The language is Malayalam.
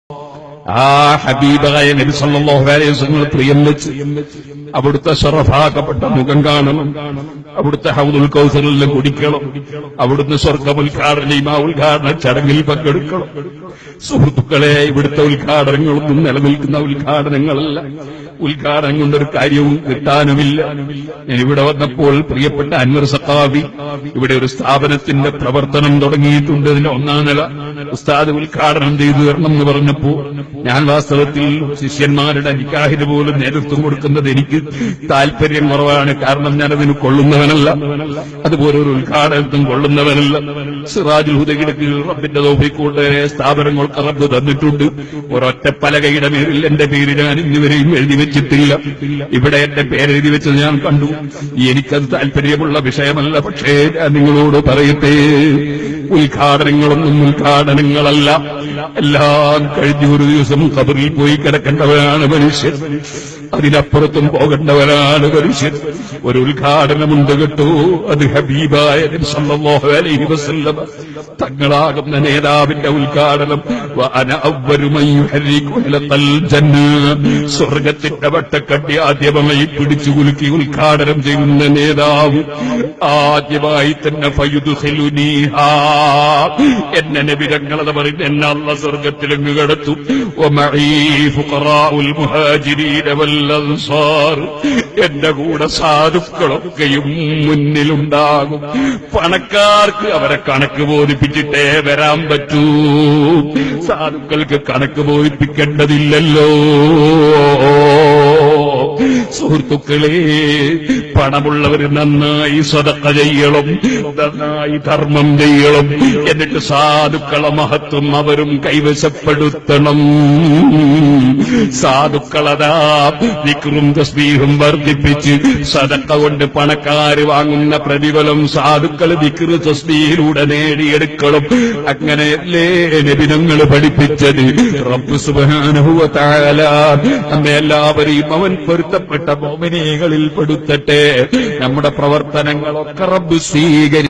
ആ ഹബീബായ നബി സല്ലല്ലാഹു അലൈഹി വസല്ലം പ്രിയം വെച്ച് അവിടുത്തെ ശറഫാക്കപ്പെട്ട മുഖം കാണണം, അവിടുത്തെ ഹൗദുൽ കൗസറിൽ കുടിക്കണം, അവിടുന്ന് ഉദ്ഘാടന ചടങ്ങിൽ പങ്കെടുക്കണം. സുഹൃത്തുക്കളെ, ഇവിടുത്തെ ഉദ്ഘാടനങ്ങളൊന്നും നിലനിൽക്കുന്ന ഉദ്ഘാടനങ്ങളല്ല. ഉദ്ഘാടനം കൊണ്ടൊരു കാര്യവും കിട്ടാനുമില്ല. ഞാൻ ഇവിടെ വന്നപ്പോൾ പ്രിയപ്പെട്ട അൻവർ സഖാഫി ഇവിടെ ഒരു സ്ഥാപനത്തിന്റെ പ്രവർത്തനം തുടങ്ങിയിട്ടുണ്ട്. ഇതിന്റെ ഒന്നാം നില ഉസ്താദ് ഉദ്ഘാടനം ചെയ്തു തരണം എന്ന് പറഞ്ഞപ്പോ ഞാൻ വാസ്തവത്തിൽ ശിഷ്യന്മാരുടെ നിക്കാഹിന് പോലും നേതൃത്വം കൊടുക്കുന്നത് എനിക്ക് താല്പര്യം കുറവാണ്. കാരണം ഞാനതിന് കൊള്ളുന്നവനല്ല, അതുപോലെ ഒരു ഉദ്ഘാടനത്തും കൊള്ളുന്നവനല്ല. സിറാജുൽ ഹുദയ്ക്ക് റബ്ബിന്റെ തൗഫീഖ് കൊണ്ട് സ്ഥാപനങ്ങൾക്ക് റബ്ബ് തന്നിട്ടുണ്ട്. ഒരൊറ്റ പലകയുടെ മേലിൽ എന്റെ പേര് ഞാൻ ഇന്നുവരെയും എഴുതി വെച്ചിട്ടില്ല. ഇവിടെ എന്റെ പേരെഴുതി വെച്ചത് ഞാൻ കണ്ടു. എനിക്കത് താല്പര്യമുള്ള വിഷയമല്ല. പക്ഷേ ഞാൻ നിങ്ങളോട് പറയട്ടെ, ഉദ്ഘാടനങ്ങളൊന്നും ഉദ്ഘാടനങ്ങളല്ല. എല്ലാം കഴിഞ്ഞ ഒരു ദിവസം ഖബറിൽ പോയി കിടക്കേണ്ടവരാണ് മനുഷ്യൻ. അതിനപ്പുറത്തും പോകേണ്ടവരാണ് മനുഷ്യൻ. ഒരു ഉദ്ഘാടനമുണ്ട് കേട്ടോ, അത് ഹബീബായ നബി സല്ലല്ലാഹു അലൈഹി വസല്ലം തങ്ങളാകുന്ന നേതാവിന്റെ ഉദ്ഘാടനം. വഅന അവ്വലു മൻ യുഹരികു ഹലഖൽ ജന്ന, സ്വർഗത്തിന്റെ വട്ടക്കട്ടി ആദ്യമായി പിടിച്ചു കുലുക്കി ഉദ്ഘാടനം ചെയ്യുന്ന നേതാവ് ആദ്യമായി തന്നെ ഫയുദ്ഖിലുനീഹാ, എന്നെ നബി തങ്ങളത് പറയുന്ന എന്നെ അല്ലാഹു സ്വർഗത്തിലങ്ങ് കടത്തും. വമഈ ഫുഖറാഉൽ മുഹാജിരീന വൽ അൻസാർ, എന്റെ കൂടെ സാധുക്കളൊക്കെയും മുന്നിലുണ്ടാകും. പണക്കാർക്ക് അവരെ കണക്ക് ബോധിപ്പിച്ചിട്ടേ വരാൻ പറ്റൂ, സാധുക്കൾക്ക് കണക്ക് ബോധിപ്പിക്കേണ്ടതില്ലല്ലോ. സുഹൃത്തുക്കളെ, പണമുള്ളവർ നന്നായി സ്വതക്ക ചെയ്യണം, നന്നായി ധർമ്മം ചെയ്യണം. എന്നിട്ട് സാധുക്കളെ മഹത്വം അവരും കൈവശപ്പെടുത്തണം. സാധുക്കളതാ ദിക്റും തസ്ബീഹും വർദ്ധിപ്പിച്ച് സദക്ക കൊണ്ട് പണക്കാര് വാങ്ങുന്ന പ്രതിഫലം സാധുക്കൾ ദിക്റ് തസ്ബീഹിലൂടെ നേടിയെടുക്കണം. അങ്ങനെയല്ലേ നബി തങ്ങൾ പഠിപ്പിച്ചത്. റബ്ബ് സുബ്ഹാനഹു വ തആല നമ്മെ എല്ലാവരെയും അവൻ പൊരുത്തപ്പെട്ട മുഅ്മിനീങ്ങളിൽ പെടുത്തട്ടെ. നമ്മുടെ പ്രവർത്തനങ്ങളൊക്കെ റബ്ബ് സ്വീകരിക്കും.